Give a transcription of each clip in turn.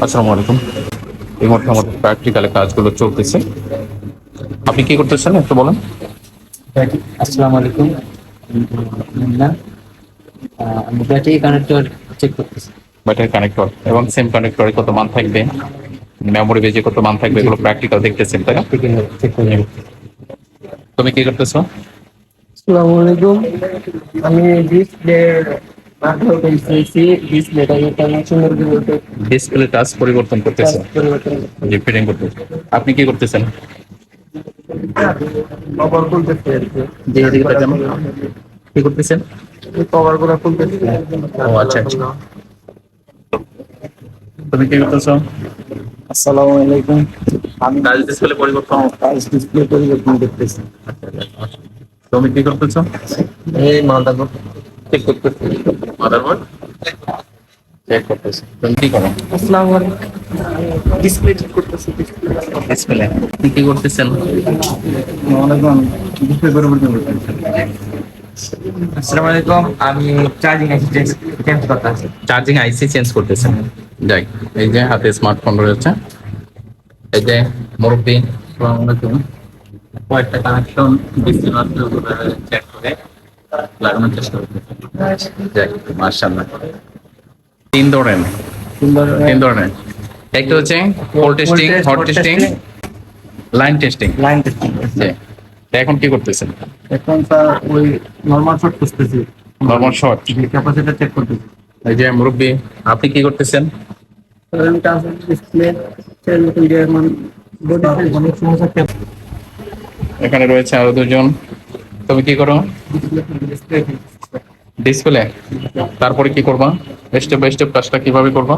আসসালামু আলাইকুম। এই মুহূর্তে আমাদের প্র্যাকটিক্যালে কাজগুলো চলতেছে। আপনি কি করতেছেন একটু বলেন। আসসালামু আলাইকুম। না, আমি ব্যাটারি কানেক্টর চেক করতেছি। ব্যাটারি কানেক্টর এবং সেম কানেক্টরে কত মান থাকবে, মেমোরি বেজে কত মান থাকবে, জি এগুলো জি, প্র্যাকটিক্যাল দেখতেছেন তাই না? চেক করে নেব। তুমি কি করতেছো? আসসালামু আলাইকুম। আমি ডিসপ্লে করতেছি, ডিসপ্লেটাকে কেমন সুন্দর করে ডিসপ্লে টাচ পরিবর্তন করতেছো, পরিবর্তন যে ফিটিং করতেছো। আপনি কি করতেছেন? কভার খুলতেছি আর কি। যে এদিকে তাকান। কি করতেছেন? কভার গুলো খুলতেছি। ও আচ্ছা আচ্ছা। তুমি কি করতেছো? আসসালামু আলাইকুম। আমি টাচ ডিসপ্লে পরিবর্তন। টাচ ডিসপ্লে পরিবর্তন করতেছি। তুমি কি করতেছো? এই মালটা চেক করতেছি মাদারবোর্ড চেক করতেছি। তুমি কি করো? আসসালামু আলাইকুম। ডিসপ্লে চেক করতেছি। ডিসপ্লে আপনি কি করতেছেন? ওয়ালাইকুম, ডিসপ্লে পরিবর্তন করতেছি। আসসালামু আলাইকুম, আমি চার্জিং অ্যাসিস্ট্যান্ট চেঞ্জ করতেছি। চার্জিং আইসি চেঞ্জ করতেছেন। যাই, এই যে হাতে স্মার্টফোন রয়েছে, এই যে মুরব্বী কয়েকটা কানেকশন ডিসি চেক করে লাগানোর চেষ্টা করতেছে। যাই, মার্শাল্লাহ। তিন ধরনের একটা হচ্ছে cold testing, hot testing, line testing. Line testing. জি, এখন কি করতেছেন? এখন স্যার ওই নরমাল শর্ট করতেছি। Normal short. ক্যাপাসিটর চেক করতেছি। এই যে মুরব্বী, আপনি কি করতেছেন? ডিসপ্লে অনেক সমস্যা। এখানে রয়েছে আরো দুজন। তুমি কি করো? ডিসপ্লে। তারপরে কি করবা? স্টেপ বাই স্টেপ কাজটা কিভাবে করবা?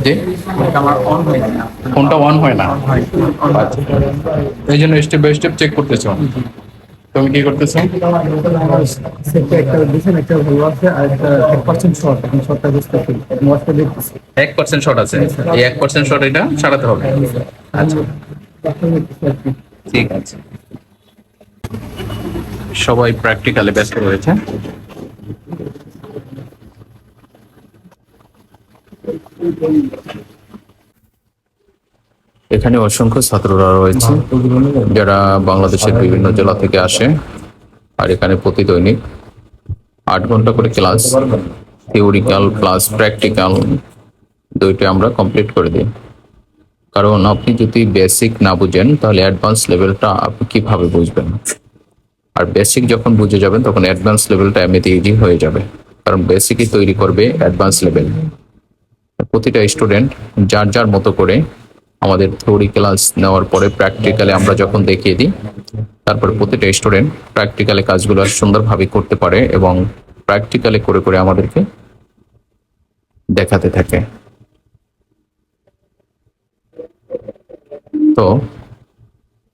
জি, ফোনটা অন হয় না। আচ্ছা, এই জন্য স্টেপ বাই স্টেপ চেক করতেছো। তুমি কি করতেছো? একটা দিয়েছেন, একটা ভালো আছে আর একটা 1% শর্ট। এখন শর্টটা বুঝতে পারি, ওয়াচটা দেখতেছি। 1% শর্ট আছে, এই 1% শর্ট এটা সারাতে হবে। আচ্ছা, ঠিক আছে। সবাই প্র্যাকটিক্যালে ব্যস্ত রয়েছে। এখানে অসংখ্য ছাত্ররা রয়েছে যারা বাংলাদেশের বিভিন্ন জেলা থেকে আসে, আর এখানে প্রতি দৈনিক 8 ঘন্টা করে ক্লাস, থিওরিক্যাল প্লাস প্র্যাকটিক্যাল দুইটা আমরা কমপ্লিট করে দিই। কারণ আপনি যদি বেসিক না বুঝেন তাহলে অ্যাডভান্স লেভেলটা আপনি কিভাবে বুঝবেন? আর বেসিক যখন বুঝে যাবেন তখন অ্যাডভান্স লেভেলটা এমনিতে ইজি হয়ে যাবে, কারণ বেসিকই তৈরি করবে অ্যাডভান্স লেভেল। প্রতিটা স্টুডেন্ট যার যার মতো করে আমাদের থিওরি ক্লাস নেওয়ার পরে প্র্যাকটিক্যালে আমরা যখন দেখিয়ে দিই, তারপরে প্রতিটা স্টুডেন্ট প্র্যাকটিক্যালে কাজগুলো সুন্দরভাবে করতে পারে এবং প্র্যাকটিক্যালে করে করে আমাদেরকে দেখাতে থাকে। তো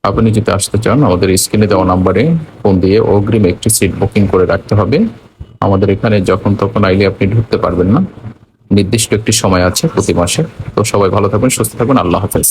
আপনি যদি আসতে চান, আমাদের স্ক্রিনে দেওয়া নাম্বারে ফোন দিয়ে অগ্রিম একটি সিট বুকিং করে রাখতে হবে। আমাদের এখানে যখন তখন আইলে আপনি ঢুকতে পারবেন না, নির্দিষ্ট একটি সময় আছে প্রতি মাসে। তো সবাই ভালো থাকবেন, সুস্থ থাকবেন, আল্লাহ হাফেজ।